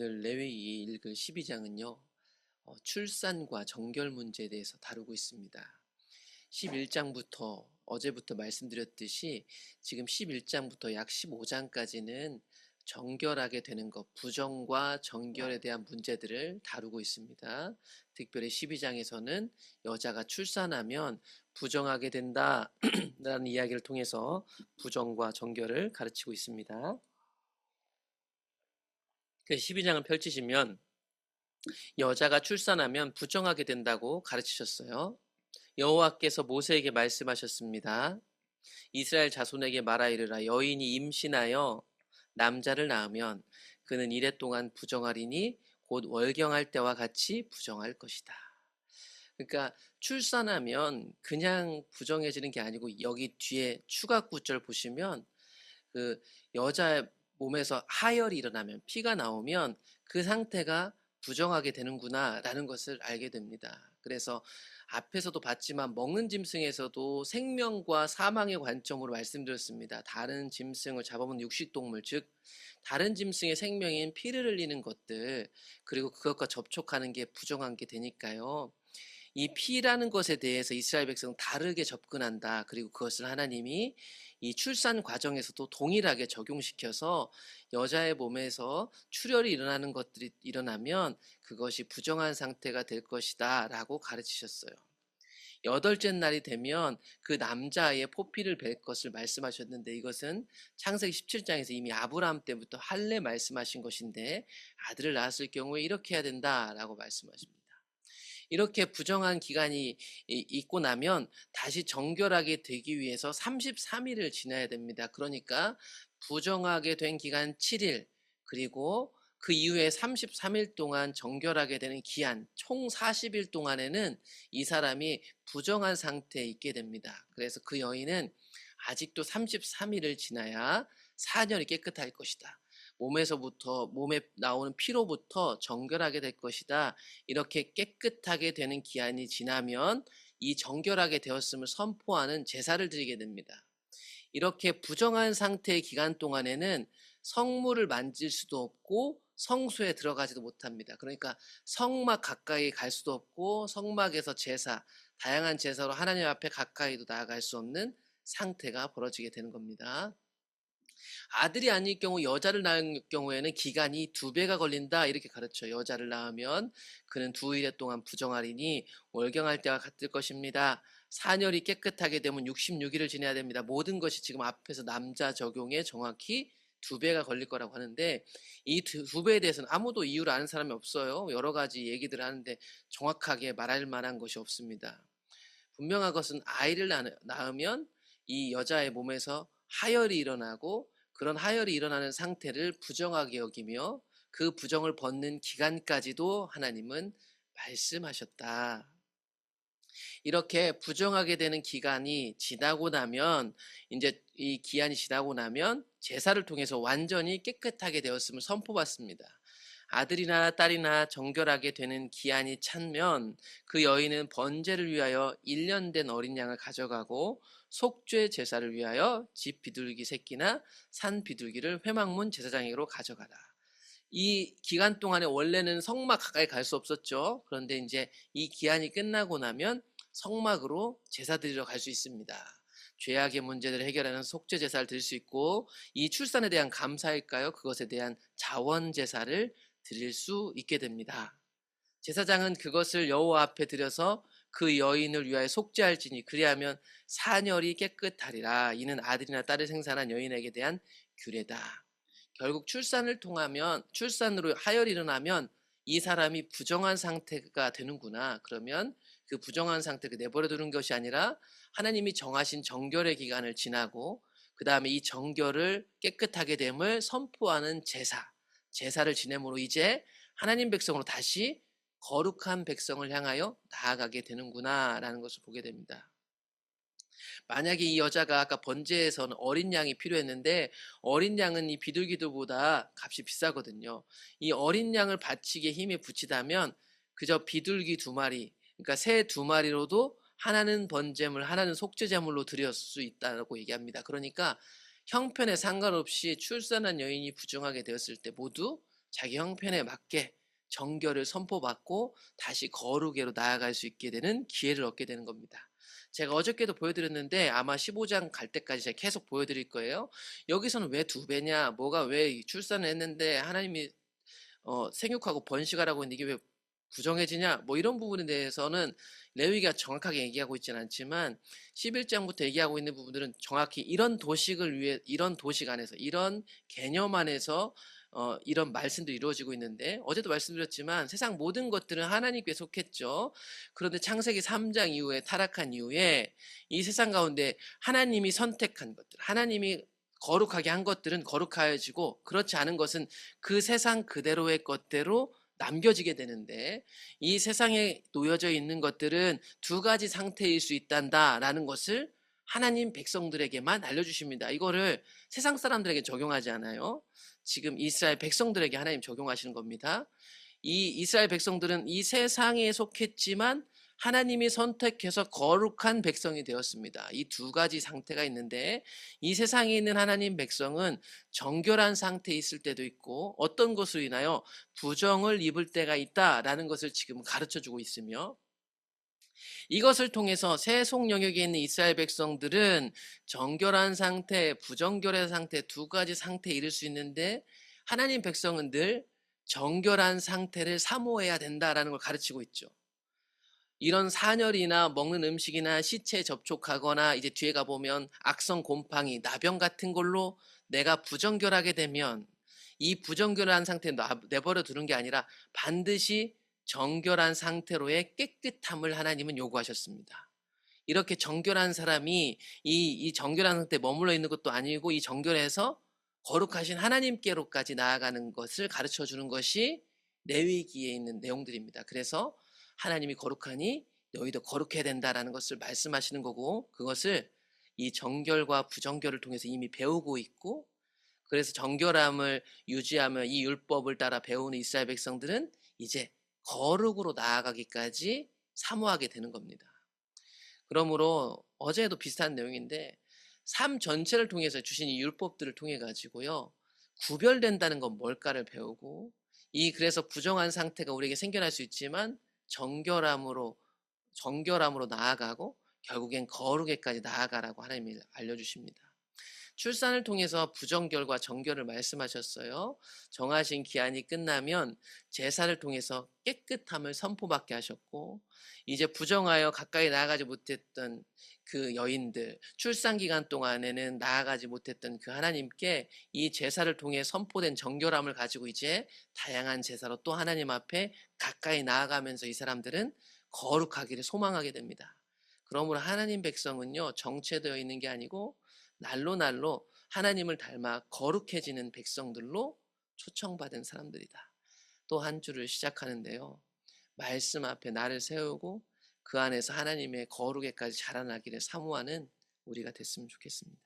오늘 레위기 읽을 12장은요, 출산과 정결 문제에 대해서 다루고 있습니다. 11장부터 어제부터 말씀드렸듯이 지금 11장부터 약 15장까지는 정결하게 되는 것, 부정과 정결에 대한 문제들을 다루고 있습니다. 특별히 12장에서는 여자가 출산하면 부정하게 된다 라는 이야기를 통해서 부정과 정결을 가르치고 있습니다. 12장을 펼치시면 여자가 출산하면 부정하게 된다고 가르치셨어요. 여호와께서 모세에게 말씀하셨습니다. 이스라엘 자손에게 말하 이르라. 여인이 임신하여 남자를 낳으면 그는 이래 동안 부정하리니 곧 월경할 때와 같이 부정할 것이다. 그러니까 출산하면 그냥 부정해지는 게 아니고, 여기 뒤에 추가 구절 보시면 그 여자의 몸에서 하혈이 일어나면, 피가 나오면 그 상태가 부정하게 되는구나 라는 것을 알게 됩니다. 그래서 앞에서도 봤지만 먹는 짐승에서도 생명과 사망의 관점으로 말씀드렸습니다. 다른 짐승을 잡아먹는 육식동물, 즉 다른 짐승의 생명인 피를 흘리는 것들, 그리고 그것과 접촉하는 게 부정한 게 되니까요. 이 피라는 것에 대해서 이스라엘 백성은 다르게 접근한다. 그리고 그것을 하나님이 이 출산 과정에서도 동일하게 적용시켜서 여자의 몸에서 출혈이 일어나는 것들이 일어나면 그것이 부정한 상태가 될 것이다 라고 가르치셨어요. 여덟째 날이 되면 그 남자의 포피를 뵐 것을 말씀하셨는데, 이것은 창세기 17장에서 이미 아브라함 때부터 할례 말씀하신 것인데, 아들을 낳았을 경우에 이렇게 해야 된다라고 말씀하십니다. 이렇게 부정한 기간이 있고 나면 다시 정결하게 되기 위해서 33일을 지나야 됩니다. 그러니까 부정하게 된 기간 7일, 그리고 그 이후에 33일 동안 정결하게 되는 기한, 총 40일 동안에는 이 사람이 부정한 상태에 있게 됩니다. 그래서 그 여인은 아직도 33일을 지나야 사년이 깨끗할 것이다. 몸에 나오는 피로부터 정결하게 될 것이다. 이렇게 깨끗하게 되는 기한이 지나면 이 정결하게 되었음을 선포하는 제사를 드리게 됩니다. 이렇게 부정한 상태의 기간 동안에는 성물을 만질 수도 없고 성소에 들어가지도 못합니다. 그러니까 성막 가까이 갈 수도 없고, 성막에서 제사, 다양한 제사로 하나님 앞에 가까이도 나아갈 수 없는 상태가 벌어지게 되는 겁니다. 아들이 아닐 경우, 여자를 낳을 경우에는 기간이 2배가 걸린다 이렇게 가르쳐요. 여자를 낳으면 그는 2일 동안 부정하리니 월경할 때와 같을 것입니다. 사년이 깨끗하게 되면 66일을 지내야 됩니다. 모든 것이 지금 앞에서 남자 적용에 정확히 2배가 걸릴 거라고 하는데, 이 2배에 대해서는 아무도 이유를 아는 사람이 없어요. 여러 가지 얘기들을 하는데 정확하게 말할 만한 것이 없습니다. 분명한 것은 아이를 낳으면 이 여자의 몸에서 하혈이 일어나고, 그런 하혈이 일어나는 상태를 부정하게 여기며 그 부정을 벗는 기간까지도 하나님은 말씀하셨다. 이렇게 부정하게 되는 기간이 지나고 나면, 이제 이 기한이 지나고 나면 제사를 통해서 완전히 깨끗하게 되었음을 선포받습니다. 아들이나 딸이나 정결하게 되는 기한이 차면 그 여인은 번제를 위하여 1년 된 어린 양을 가져가고, 속죄 제사를 위하여 집 비둘기 새끼나 산 비둘기를 회막문 제사장에게로 가져가라. 이 기간 동안에 원래는 성막 가까이 갈 수 없었죠. 그런데 이제 이 기한이 끝나고 나면 성막으로 제사 드리러 갈 수 있습니다. 죄악의 문제들을 해결하는 속죄 제사를 드릴 수 있고, 이 출산에 대한 감사일까요? 그것에 대한 자원 제사를 드릴 수 있게 됩니다. 제사장은 그것을 여호와 앞에 드려서 그 여인을 위하여 속죄할지니 그리하면 사녀리 깨끗하리라. 이는 아들이나 딸을 생산한 여인에게 대한 규례다. 결국 출산으로 하혈이 일어나면 이 사람이 부정한 상태가 되는구나. 그러면 그 부정한 상태를 내버려 두는 것이 아니라 하나님이 정하신 정결의 기간을 지나고, 그 다음에 이 정결을 깨끗하게 됨을 선포하는 제사를 지냄으로 이제 하나님 백성으로 다시 거룩한 백성을 향하여 나아가게 되는구나 라는 것을 보게 됩니다. 만약에 이 여자가 아까 번제에서는 어린 양이 필요했는데, 어린 양은 이 비둘기들보다 값이 비싸거든요. 이 어린 양을 바치기에 힘이 붙이다면 그저 비둘기 2마리, 그러니까 새 2마리로도 하나는 번제물, 하나는 속죄제물로 드릴 수 있다고 얘기합니다. 그러니까 형편에 상관없이 출산한 여인이 부정하게 되었을 때 모두 자기 형편에 맞게 정결을 선포받고 다시 거룩에로 나아갈 수 있게 되는 기회를 얻게 되는 겁니다. 제가 어저께도 보여드렸는데 아마 15장 갈 때까지 제가 계속 보여드릴 거예요. 여기서는 왜 두 배냐? 뭐가 왜 출산을 했는데 하나님이 생육하고 번식하라고 했는데 이게 왜 부정해지냐? 뭐 이런 부분에 대해서는 레위기가 정확하게 얘기하고 있지는 않지만 11장부터 얘기하고 있는 부분들은 정확히 이런 도식을 위해 이런 도식 안에서 이런 개념 안에서 이런 말씀도 이루어지고 있는데 어제도 말씀드렸지만 세상 모든 것들은 하나님께 속했죠. 그런데 창세기 3장 이후에 타락한 이후에 이 세상 가운데 하나님이 선택한 것들, 하나님이 거룩하게 한 것들은 거룩하여지고 그렇지 않은 것은 그 세상 그대로의 것대로 남겨지게 되는데 이 세상에 놓여져 있는 것들은 두 가지 상태일 수 있단다라는 것을 하나님 백성들에게만 알려주십니다. 이거를 세상 사람들에게 적용하지 않아요. 지금 이스라엘 백성들에게 하나님 적용하시는 겁니다. 이 이스라엘 백성들은 이 세상에 속했지만 하나님이 선택해서 거룩한 백성이 되었습니다. 이 두 가지 상태가 있는데 이 세상에 있는 하나님 백성은 정결한 상태에 있을 때도 있고 어떤 것으로 인하여 부정을 입을 때가 있다라는 것을 지금 가르쳐 주고 있으며 이것을 통해서 세속 영역에 있는 이스라엘 백성들은 정결한 상태, 부정결의 상태 두 가지 상태에 이를 수 있는데 하나님 백성은 늘 정결한 상태를 사모해야 된다라는 걸 가르치고 있죠. 이런 산열이나 먹는 음식이나 시체에 접촉하거나 이제 뒤에 가보면 악성 곰팡이, 나병 같은 걸로 내가 부정결하게 되면 이 부정결한 상태에 내버려 두는 게 아니라 반드시 정결한 상태로의 깨끗함을 하나님은 요구하셨습니다. 이렇게 정결한 사람이 이 정결한 상태에 머물러 있는 것도 아니고 이 정결해서 거룩하신 하나님께로까지 나아가는 것을 가르쳐 주는 것이 레위기에 있는 내용들입니다. 그래서 하나님이 거룩하니 너희도 거룩해야 된다라는 것을 말씀하시는 거고 그것을 이 정결과 부정결을 통해서 이미 배우고 있고 그래서 정결함을 유지하며 이 율법을 따라 배우는 이스라엘 백성들은 이제 거룩으로 나아가기까지 사모하게 되는 겁니다. 그러므로 어제도 비슷한 내용인데 삶 전체를 통해서 주신 이 율법들을 통해 가지고요. 구별된다는 건 뭘까를 배우고 그래서 부정한 상태가 우리에게 생겨날 수 있지만 정결함으로 나아가고 결국엔 거룩에까지 나아가라고 하나님이 알려주십니다. 출산을 통해서 부정결과 정결을 말씀하셨어요. 정하신 기한이 끝나면 제사를 통해서 깨끗함을 선포받게 하셨고 이제 부정하여 가까이 나아가지 못했던 그 여인들 출산 기간 동안에는 나아가지 못했던 그 하나님께 이 제사를 통해 선포된 정결함을 가지고 이제 다양한 제사로 또 하나님 앞에 가까이 나아가면서 이 사람들은 거룩하기를 소망하게 됩니다. 그러므로 하나님 백성은요 정체되어 있는 게 아니고 날로 날로 하나님을 닮아 거룩해지는 백성들로 초청받은 사람들이다. 또 한 주를 시작하는데요. 말씀 앞에 나를 세우고 그 안에서 하나님의 거룩에까지 자라나기를 사모하는 우리가 됐으면 좋겠습니다.